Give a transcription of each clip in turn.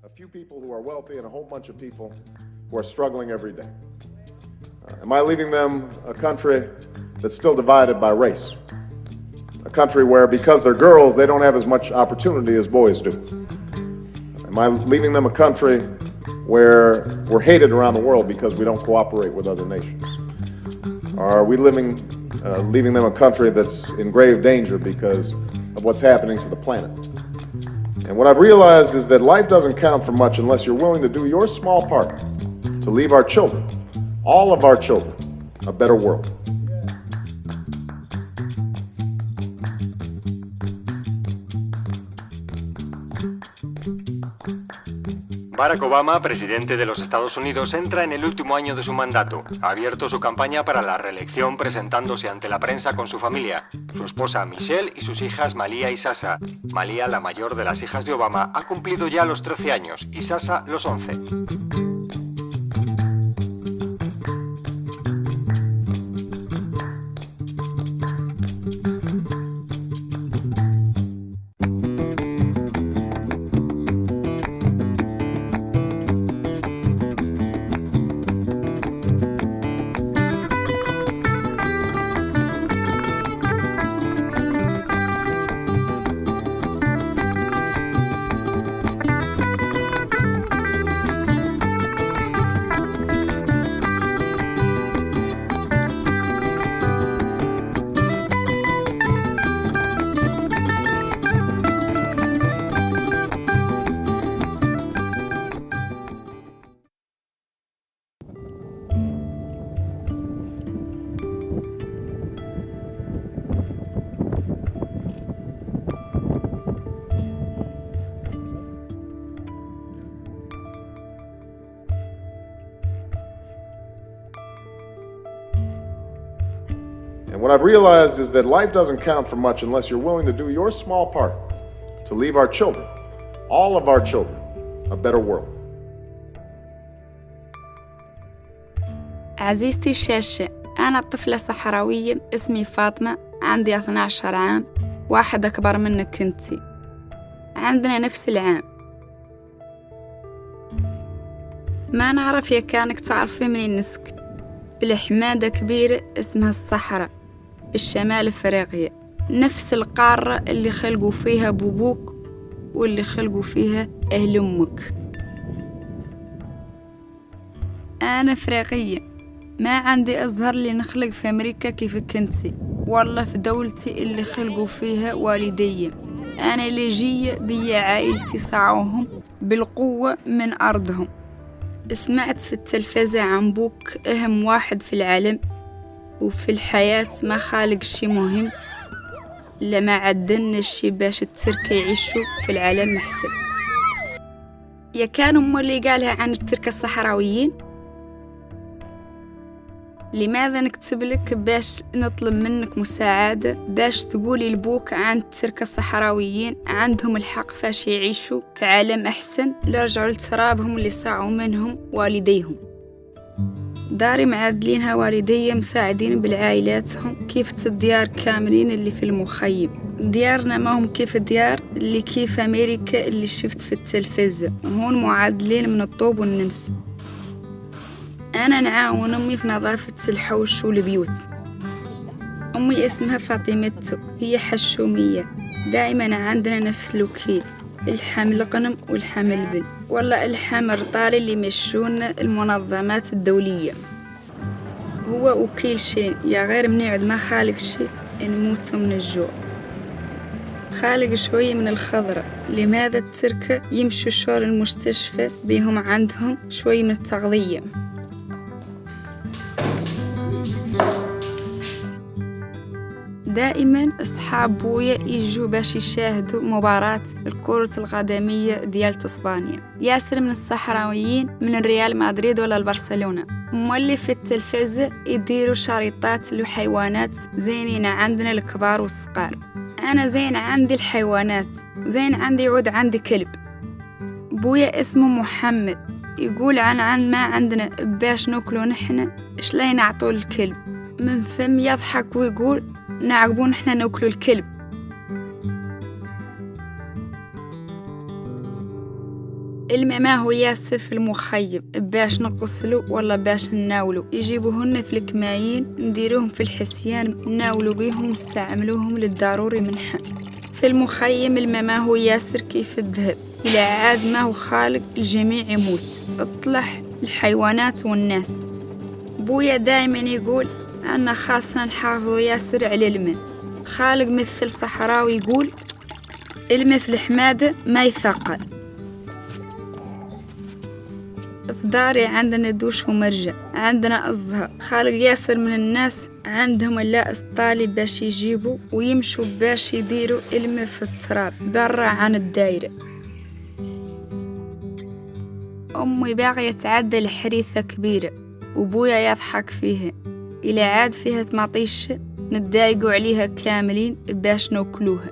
a few people who are wealthy and a whole bunch of people who are struggling every day. Am I leaving them a country that's still divided by race? A country where, because they're girls, they don't have as much opportunity as boys do? Am I leaving them a country where we're hated around the world because we don't cooperate with other nations? Or are we leaving them a country that's in grave danger because of what's happening to the planet? And what I've realized is that life doesn't count for much unless you're willing to do your small part to leave our children, all of our children, a better world. Barack Obama, presidente de los Estados Unidos, entra en el último año de su mandato. Ha abierto su campaña para la reelección presentándose ante la prensa con su familia, su esposa Michelle y sus hijas Malia y Sasha. Malia, la mayor de las hijas de Obama, ha cumplido ya los 13 años y Sasha los 11. And what I've realized is that life doesn't count for much unless you're willing to do your small part to leave our children, all of our children, a better world. عزيزتي الشاشة، أنا طفلة صحراوية اسمي فاطمة، عندي 12 عام، واحد أكبر منك أنتي، عندنا نفس العام. ما نعرف يا كانك تعرفي منين نسك، بالحمادة كبيرة اسمها الصحراء بالشمال افريقيا، نفس القارة اللي خلقوا فيها بوبوك واللي خلقوا فيها أهل أمك. أنا افريقية، ما عندي أزهر لي نخلق في أمريكا كيفك انتي، والله في دولتي اللي خلقوا فيها والدي. أنا اللي جية بيا عائلتي صعوهم بالقوة من أرضهم. سمعت في التلفزة عن بوك أهم واحد في العالم وفي الحياة ما خالق شي مهم لما عدلنا الشي باش الترك يعيشوا في العالم محسن. يا كان أم اللي قالها عن الترك الصحراويين. لماذا نكتب لك باش نطلب منك مساعدة باش تقولي لبوك عن الترك الصحراويين عندهم الحق فاش يعيشوا في عالم أحسن لرجعوا لترابهم اللي صاعوا منهم والديهم. داري معدلينها والدي مساعدين بالعائلاتهم كيف الديار كاملين اللي في المخيم. ديارنا ما هم كيف الديار اللي كيف أمريكا اللي شفت في التلفزة، هون معدلين من الطوب والنمس. أنا نعاون أمي في نظافة الحوش والبيوت. أمي اسمها فاطمة، هي حشومية، دائما عندنا نفس الوكيل، الحم الغنم والحم البن، والله الحم الرطالي اللي يمشون المنظمات الدولية. هو وكيل شيء يا غير منيعد ما خالق شيء نموتوا من الجوع، خالق شوية من الخضرة. لماذا التركة يمشوا شور المستشفى بيهم عندهم شوية من التغذية؟ دائما أصحاب بويا يجوا باش يشاهدوا مباراة الكرة القدمية ديال اسبانيا. ياسر من الصحراويين من الريال مدريد ولا البرشلونة، مولي في التلفزة يديروا شريطات لحيوانات زينين عندنا الكبار والصغار. أنا زين عندي الحيوانات، زين عندي عود، عندي كلب. بويا اسمه محمد، يقول عن ما عندنا باش ناكلو نحن إيش لا نعطوا الكلب. من فم يضحك ويقول نعقبون نحن ناكلو الكلب. الماء ما هو ياسر في المخيم باش نغسلو ولا باش نناولو، يجيبوهن في الكماين نديروهم في الحسيان نناولو بيهم نستعملوهم للضروري منها. في المخيم الماء ما هو ياسر كيف الذهب، إلى عاد ما هو خالق الجميع يموت، اطلح الحيوانات والناس. بويا دايما يقول عنا خاصنا نحافظوا ياسر على الماء. خالق مثل صحراوي يقول الماء في الحمادة ما يثقل. في داري عندنا دوش ومرجع، عندنا أزهر. خالق ياسر من الناس عندهم اللا اسطالي باش يجيبوا ويمشوا باش يديروا الماء في التراب برا عن الدايرة. أمي باغية تعدل حريثة كبيرة وبويا يضحك فيها، إلى عاد فيها مطيشة نتضايقوا عليها كاملين باش ناكلوها.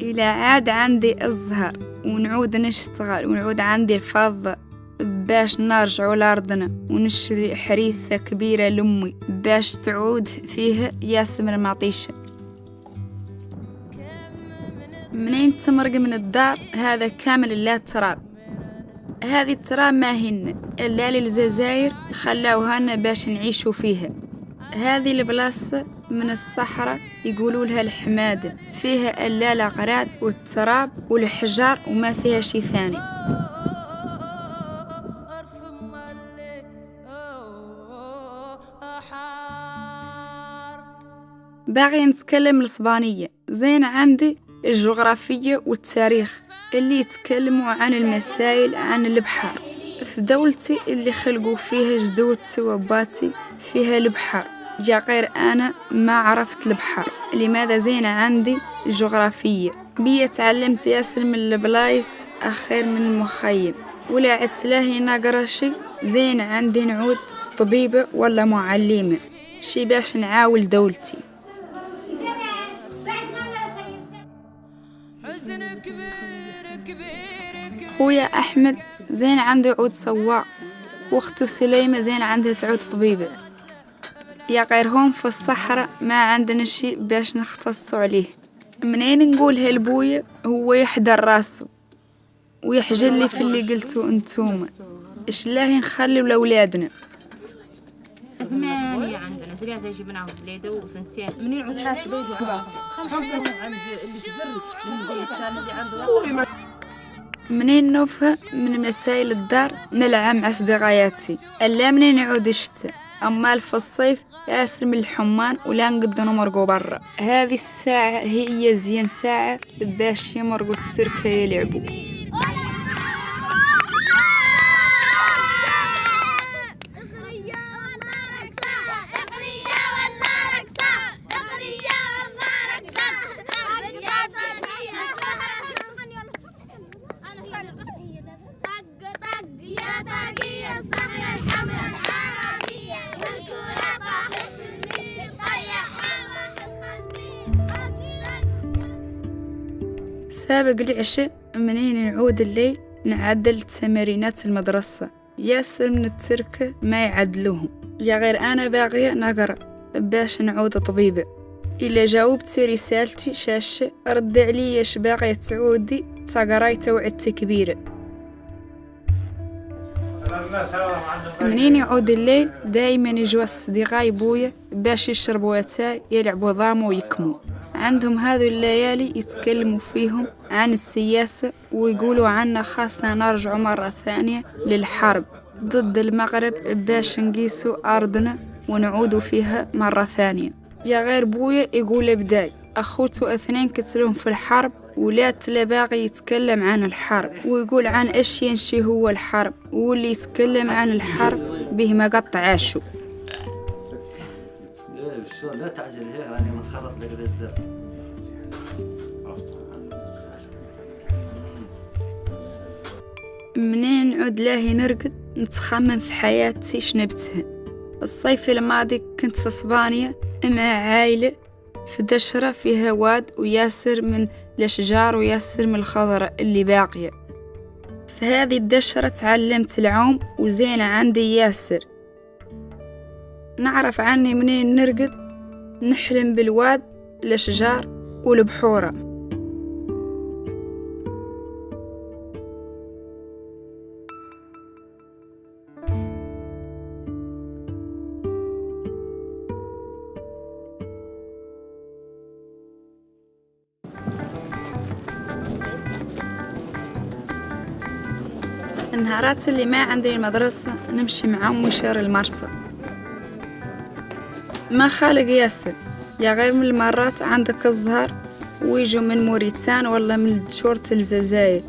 إلى عاد عندي أزهر ونعود نشتغل ونعود عندي الفضة باش نرجعوا لأرضنا ونشري حريثة كبيرة لأمي باش تعود فيها ياسر من المطيشة. منين تمرق من الدار هذا كامل لا تراب. هذه التراب ما هن إلا للجزائر خلاوهن باش نعيشوا فيها. هذه البلاصة من الصحراء يقولوا لها الحمادة، فيها إلا الأغراض والتراب والحجار وما فيها شي ثاني. باغي نتكلم الإسبانية، زين عندي الجغرافية والتاريخ اللي يتكلموا عن المسائل عن البحر. في دولتي اللي خلقوا فيها جدودتي وباتي فيها البحر، جا غير أنا ما عرفت البحر. لماذا زين عندي جغرافية بيا تعلمت ياسر من البلايص أخير من المخيم، ولا عتلاهي نقرا شي زين عندي نعود طبيبة ولا معلمة شي باش نعاول دولتي. خويا أحمد زين عنده عود سواق، واختو سليمة زين عندها تعود طبيبة. يا غيرهم في الصحراء ما عندنا شي باش نختصوا عليه. منين نقولها لبويا هو يحضر راسه ويحجل لي في اللي قلتوا انتوما. إيش لاهي نخلي لأولادنا؟ 8 عندنا 3 جبناهم بليدة وثنتين. منين عود حاسب يجوا على 5 عند اللي تزري من عنده. منين نوفها من مسائل الدار نلعب مع صديقاتي. ألا منين نعود الشتاء، أما في الصيف ياسر من الحمان ولا نقدر نمرقوا برا. هذه الساعة هي زين ساعة باش يمرقوا التركة يلعبوا. سابق العشاء منين نعود الليل نعدل تمارينات المدرسة. ياسر من التركة ما يعدلوهم، جا غير أنا باغية نقرأ باش نعود طبيبة. إلا جاوبتي رسالتي شاشة رد علي اش باغية تعودي تقرايته وعدتي كبيرة. منين يعود الليل دايما يجوا أصدقائي بويا باش يشربوا اتاي يلعبوا ضامو ويكموا. عندهم هذو الليالي يتكلموا فيهم عن السياسة ويقولوا عنا خاصنا نرجع مرة ثانية للحرب ضد المغرب باش نقيسوا أرضنا ونعودوا فيها مرة ثانية. يا غير بويا يقول بداي أخوته 2 قتلوهم في الحرب ولا تلا باغي يتكلم عن الحرب ويقول عن ايش ينشي هو الحرب، واللي يتكلم عن الحرب به ما قطع عاشو. لا تعجل هيك راني نخلص لك الزر. منين نعود لاهي نرقد نتخمم في حياتي شنبتها. الصيف الماضي كنت في اسبانيا مع عائلة في دشرة فيها واد وياسر من الأشجار وياسر من الخضرة اللي باقية. في هذه الدشرة تعلمت العوم وزين عندي ياسر. نعرف عني منين نرقد نحلم بالواد الأشجار والبحورة. النهارات اللي ما عندي المدرسة نمشي مع أمي شارع المرسى. ما خالق ياسر يا غير من المرات عندك الزهر ويجوا من موريتان ولا من شورة الجزائر،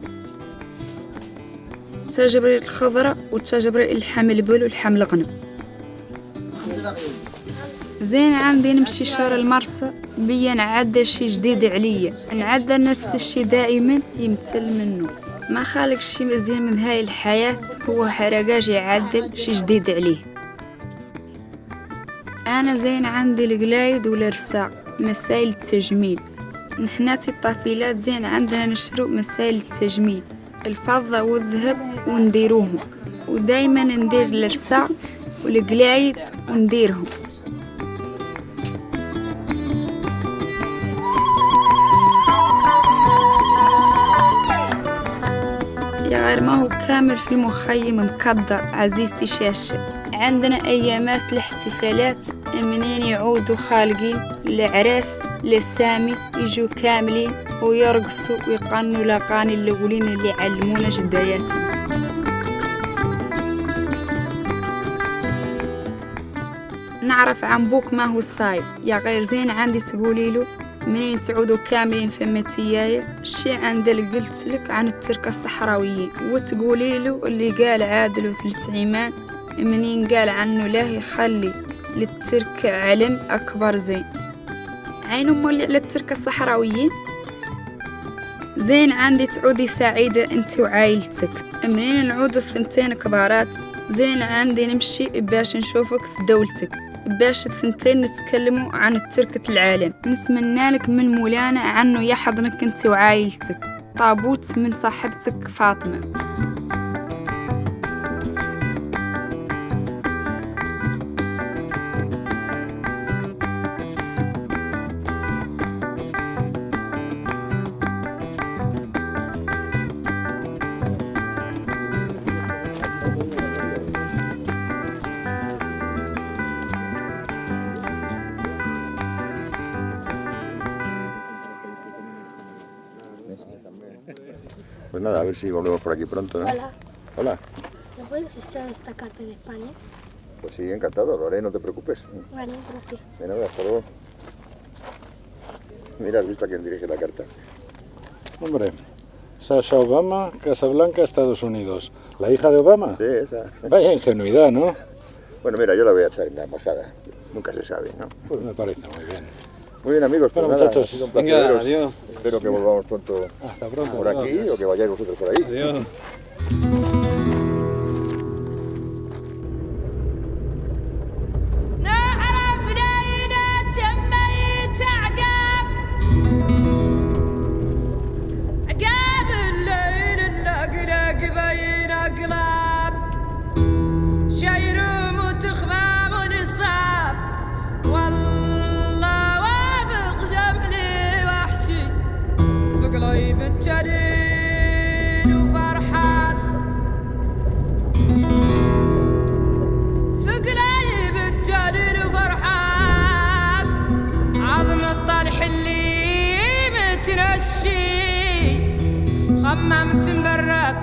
تجبري الخضرة وتجبري اللحم البل واللحم الغنم. زين عندي نمشي شارع المرسى بيا نعدل شي جديد عليا، نعدل نفس الشي دائما يمثل منه. ما خالق شي مزيان من هاي الحياة هو حرقاج يعدل شي جديد عليه. أنا زين عندي القلايد والرساق مسائل التجميل، نحناتي الطفيلات زين عندنا نشرو مسائل التجميل الفضة والذهب ونديروهم، ودايما ندير الرساق والقلايد ونديرهم. يا غير ما هو كامل في المخيم مقدر عزيزتي شاشة. عندنا أيامات الاحتفالات منين يعودوا خالقين العراس للسامي يجوا كاملين ويرقصوا ويقنوا الأغاني الأولين اللي علمونا جداياتنا. نعرف عن بوك ما هو صاير يا غير زين عندي تقولي له منين تعودوا كاملين فمتيايا الشي عند اللي قلت لك عن التركة الصحراويين، وتقولي له اللي قال عادل وثلث منين قال عنه لا يخلي للترك علم أكبر زين. عين أم اللي على التركة الصحراويين. زين عندي تعودي سعيدة أنت وعائلتك، منين نعود الثنتين كبارات. زين عندي نمشي باش نشوفك في دولتك، باش الثنتين نتكلموا عن التركة العالم. نتمنى لك من مولانا عنه يحضنك أنت وعائلتك. طابوت من صاحبتك فاطمة. Pues nada, a ver si volvemos por aquí pronto, ¿no? Hola. Hola. ¿Me puedes echar esta carta en España? Pues sí, encantado, lo haré, no te preocupes. Vale, gracias. De nada, hasta luego. Mira, has visto a quién dirige la carta. Hombre, Sasha Obama, Casablanca, Estados Unidos. ¿La hija de Obama? Sí, esa. Vaya ingenuidad, ¿no? Bueno, mira, yo la voy a echar en la embajada. Nunca se sabe, ¿no? Pues me parece muy bien. Muy bien, amigos, pues Bueno, nada, muchachos. ha sido un placer Venga, veros. adiós. Espero que volvamos pronto Hasta pronto. por aquí o que vayáis vosotros por ahí. Adiós. قليب الجليل وفرحان في قليب الجليل وفرحان عظم الطلح اللي متنشي خممت مبرك